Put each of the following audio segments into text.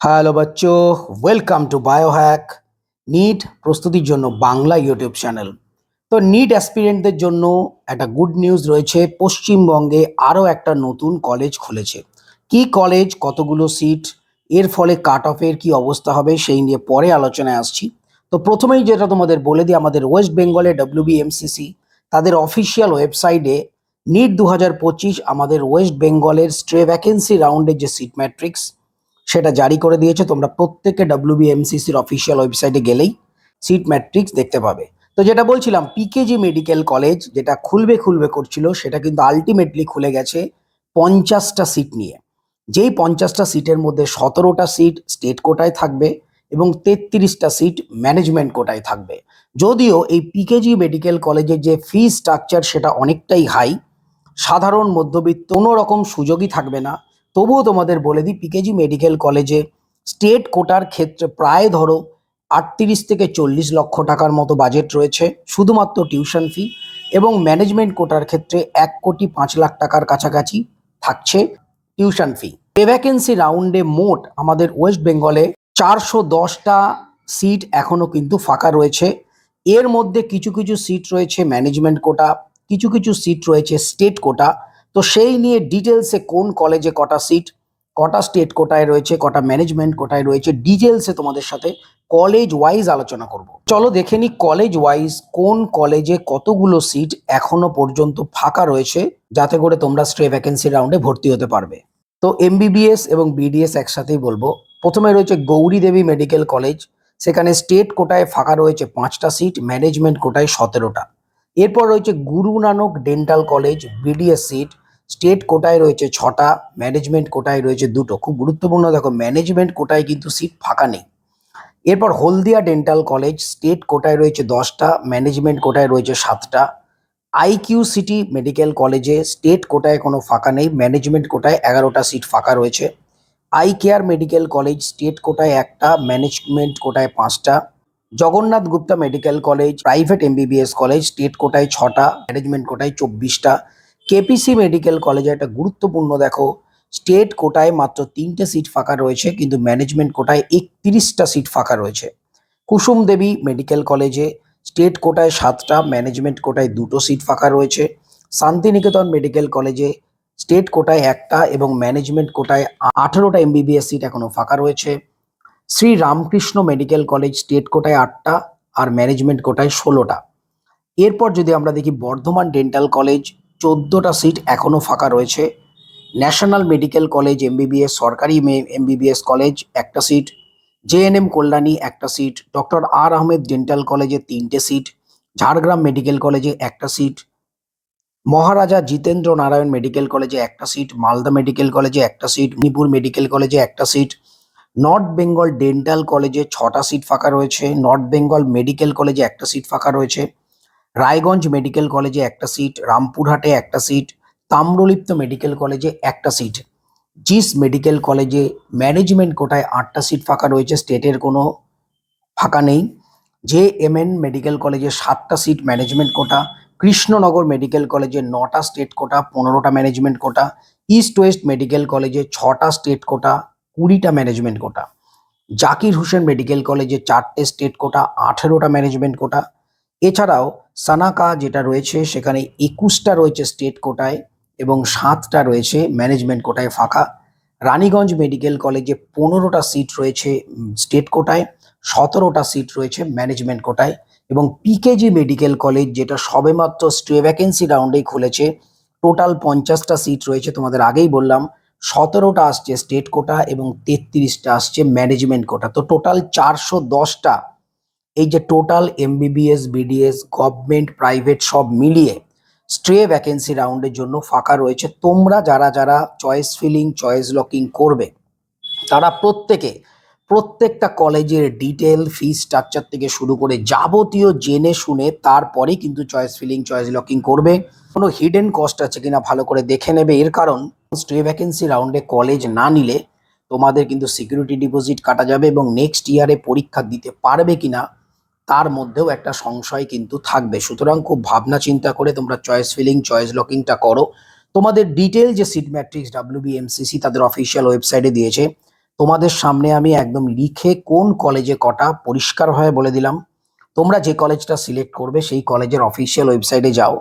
Hello বাচ্চো, welcome to Biohack. NEET প্রস্তুতির জন্য বাংলা ইউটিউব চ্যানেল। তো নিট অ্যাসপিরেন্টদের জন্য একটা গুড নিউজ রয়েছে। পশ্চিমবঙ্গে আরও একটা নতুন কলেজ খুলেছে। কি কলেজ, কতগুলো সিট, এর ফলে কাট অফের কি অবস্থা হবে সেই নিয়ে পরে আলোচনায় আসছি। তো প্রথমেই যেটা তোমাদের বলে দিই, আমাদের ওয়েস্ট বেঙ্গলে WBMCC তাদের অফিসিয়াল ওয়েবসাইটে নিট 2025 আমাদের ওয়েস্ট বেঙ্গলের স্ট্রে ভ্যাকেন্সি রাউন্ডের যে সিট ম্যাট্রিক্স সেটা জারি করে দিয়েছে। তোমরা প্রত্যেকে WBMCCর অফিসিয়াল ওয়েবসাইটে গেলেই সিট ম্যাট্রিক্স দেখতে পাবে। তো যেটা বলছিলাম, পিকেজি মেডিকেল কলেজ যেটা খুলবে করছিল, সেটা কিন্তু আলটিমেটলি খুলে গেছে 50টা সিট নিয়ে। যেই 50টা সিটের মধ্যে 17টা সিট স্টেট কোটায় থাকবে এবং 33টা সিট ম্যানেজমেন্ট কোটায় থাকবে। যদিও এই পিকেজি মেডিকেল কলেজের যে ফি স্ট্রাকচার সেটা অনেকটাই হাই, সাধারণ মধ্যবিত্ত কোনো রকম সুযোগই থাকবে না। তবুও তোমাদের বলে দিই, পিকেজি মেডিকেল কলেজে স্টেট কোটার ক্ষেত্রে প্রায় ধরো 38 থেকে 40 লক্ষ টাকার মতো বাজেট রয়েছে শুধুমাত্র টিউশন ফি, এবং ম্যানেজমেন্ট কোটার ক্ষেত্রে 1,05,00,000 টাকার কাছাকাছি থাকছে টিউশন ফি। ভ্যাকেন্সি রাউন্ডে মোট আমাদের ওয়েস্ট বেঙ্গলে 410টা সিট এখনো কিন্তু ফাঁকা রয়েছে। এর মধ্যে কিছু কিছু সিট রয়েছে ম্যানেজমেন্ট কোটা, কিছু কিছু সিট রয়েছে স্টেট কোটা। তো সেই নিয়ে ডিটেলসে কোন কলেজে কটা সিট, কটা স্টেট কোটায় রয়েছে, কটা ম্যানেজমেন্ট কোটায় রয়েছে, ডিটেলসে তোমাদের সাথে কলেজ ওয়াইজ আলোচনা করব। চলো দেখে নিই কলেজ ওয়াইজ কোন কলেজে কতগুলো সিট এখনো পর্যন্ত ফাঁকা রয়েছে, যাতে করে তোমরা স্ট্রে ভ্যাকেন্সি রাউন্ডে ভর্তি হতে পারবে। তো MBBS এবং BDS একসাথেই বলবো। প্রথমে রয়েছে গৌরী দেবী মেডিকেল কলেজ, সেখানে স্টেট কোটায় ফাঁকা রয়েছে 5টা সিট, ম্যানেজমেন্ট কোটায় 17টা। এরপর রয়েছে Guru Nanak dental college, BDS seat, state কোটায় রয়েছে 6টা, ম্যানেজমেন্ট কোটায় রয়েছে 2টো। খুব গুরুত্বপূর্ণ, দেখো ম্যানেজমেন্ট কোটায় কিন্তু সিট ফাঁকা নেই। এরপর হলদিয়া ডেন্টাল কলেজ, স্টেট কোটায় রয়েছে 10টা, ম্যানেজমেন্ট কোটায় রয়েছে 7টা। IQ সিটি মেডিকেল কলেজে স্টেট কোটায় কোনো ফাঁকা নেই, ম্যানেজমেন্ট কোটায় 11টা সিট ফাঁকা রয়েছে। Eye care medical college, state কোটায় 1টা, ম্যানেজমেন্ট কোটায় 5টা। Jagannath Gupta medical college private MBBS college, state কোটায় 6টা, ম্যানেজমেন্ট কোটায় 24টা। KPC মেডিকেল কলেজে একটা গুরুত্বপূর্ণ, দেখো স্টেট কোটায় মাত্র 3টে সিট ফাঁকা রয়েছে, কিন্তু ম্যানেজমেন্ট কোটায় 31টা সিট ফাঁকা রয়েছে। কুসুম দেবী মেডিকেল কলেজে স্টেট কোটায় 7টা, ম্যানেজমেন্ট কোটায় 2টো সিট ফাঁকা রয়েছে। শান্তিনিকেতন মেডিকেল কলেজে স্টেট কোটায় 1টা এবং ম্যানেজমেন্ট কোটায় 18টা MBBS সিট এখনো ফাঁকা রয়েছে। Shri Ramakrishna medical college state কোটায় 8টা আর ম্যানেজমেন্ট কোটায় 16টা। এরপর যদি আমরা দেখি বর্ধমান ডেন্টাল কলেজ, 14টা সিট এখনো ফাঁকা রয়েছে। ন্যাশনাল মেডিকেল কলেজ MBBS সরকারি MBBS কলেজ 1টা সিট, JNM কল্যাণী 1টা seat, doctor R Ahmed dental কলেজে 3টে সিট, ঝাড়গ্রাম মেডিকেল কলেজে 1টা সিট, মহারাজা জিতেন্দ্র নারায়ণ মেডিকেল কলেজে 1টা সিট, মালদা মেডিকেল কলেজে 1টা সিট, মণিপুর মেডিকেল কলেজে 1টা সিট, নর্থ বেঙ্গল ডেন্টাল কলেজে 6টা সিট ফাঁকা রয়েছে, নর্থ বেঙ্গল মেডিকেল কলেজে 1টা সিট ফাঁকা রয়েছে, রায়গঞ্জ মেডিকেল কলেজে 1টা সিট, রামপুরহাটে 1টা সিট, তাম্রলিপ্ত মেডিকেল কলেজে 1টা সিট, জিস মেডিকেল কলেজে ম্যানেজমেন্ট কোটায় 8টা সিট ফাঁকা রয়েছে, স্টেটের কোনো ফাঁকা নেই। JMN মেডিকেল কলেজে 7টা seat management quota, Krishnanagar medical কলেজে 9টা স্টেট কোটা, 15টা management quota, east west medical কলেজে 6টা স্টেট কোটা, 20টা management quota, Zakir Hussain medical কলেজে 4টে স্টেট কোটা, 18টা ম্যানেজমেন্ট কোটা। এছাড়াও সানাকা যেটা রয়েছে সেখানে 21টা রয়েছে স্টেট কোটায় এবং 7টা রয়েছে ম্যানেজমেন্ট কোটায় ফাঁকা। রানীগঞ্জ মেডিকেল কলেজে 15টা সিট রয়েছে স্টেট কোটায়, 17টা সিট রয়েছে ম্যানেজমেন্ট কোটায়। এবং পিকেজি মেডিকেল কলেজ যেটা সবেমাত্র স্ট্রে ভ্যাকেন্সি রাউন্ডেই খুলেছে, টোটাল 50টা সিট রয়েছে, তোমাদের আগেই বললাম 17টা আসছে স্টেট কোটা এবং 33টা আসছে ম্যানেজমেন্ট কোটা। তো টোটাল 410টা, এই যে total MBBS BDS government private সব মিলিয়ে স্ট্রে ভ্যাকেন্সি রাউন্ডের জন্য ফাঁকা রয়েছে। তোমরা যারা যারা চয়েস ফিলিং চয়েস লকিং করবে, তারা প্রত্যেকটা কলেজের ডিটেল ফি স্ট্রাকচার থেকে শুরু করে যাবতীয় জেনে শুনে তারপরে কিন্তু চয়েস ফিলিং চয়েস লকিং করবে। কোনো হিডেন কস্ট আছে কিনা ভালো করে দেখে নেবে। এর কারণ স্ট্রে ভ্যাকেন্সি রাউন্ডে কলেজ না নিলে তোমাদের কিন্তু সিকিউরিটি ডিপোজিট কাটা যাবে এবং নেক্সট ইয়ারে পরীক্ষা দিতে পারবে কিনা তার মধ্যেও একটা সংশয় কিন্তু থাকবে। সুতরাং খুব ভাবনা চিন্তা করে তোমরা চয়েস ফিলিং চয়েস লকিংটা করো। তোমাদের ডিটেল যে সিট ম্যাট্রিক্স WBMCC তাদের অফিসিয়াল ওয়েবসাইটে দিয়েছে, তোমাদের সামনে আমি একদম লিখে কোন কলেজে কটা পরিষ্কারভাবে বলে দিলাম। তোমরা যে কলেজটা সিলেক্ট করবে সেই কলেজের অফিসিয়াল ওয়েবসাইটে যাও,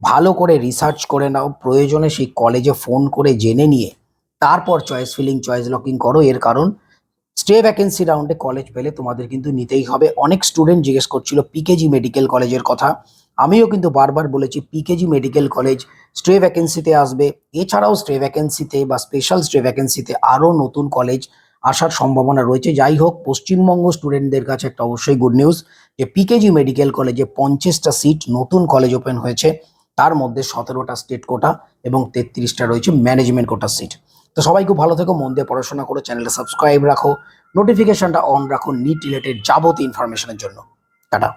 ভালো করে রিসার্চ করে নাও, প্রয়োজনে সেই কলেজে ফোন করে জেনে নিয়ে তারপর চয়েস ফিলিং চয়েস লকিং করো। এর কারণ স্টে ভ্যাকেন্সি রাউন্ডে কলেজ পেলে তোমাদের কিন্তু নিতেই হবে। অনেক স্টুডেন্ট জিজ্ঞেস করছিল পিকেজি মেডিকেল কলেজের কথা, আমিও কিন্তু বারবার বলেছি পিকেজি মেডিকেল কলেজ স্টে ভ্যাকেন্সিতে আসবে। এছাড়াও স্টে ভ্যাকেন্সিতে বা স্পেশাল স্টে ভ্যাকেন্সিতে আরও নতুন কলেজ আসার সম্ভাবনা রয়েছে। যাই হোক, পশ্চিমবঙ্গ স্টুডেন্টদের কাছে একটা অবশ্যই গুড নিউজ যে পিকেজি মেডিকেল কলেজে 50টা সিট নতুন কলেজ ওপেন হয়েছে, তার মধ্যে 17টা স্টেট কোটা এবং 33টা রয়েছে ম্যানেজমেন্ট কোটার সিট। তো সবাই খুব ভালো থেকো, মন দিয়ে পড়াশোনা করো, চ্যানেলটা সাবস্ক্রাইব রাখো, নোটিফিকেশনটা অন রাখো নিট রিলেটেড যাবতীয় ইনফরমেশনের জন্য। টাটা।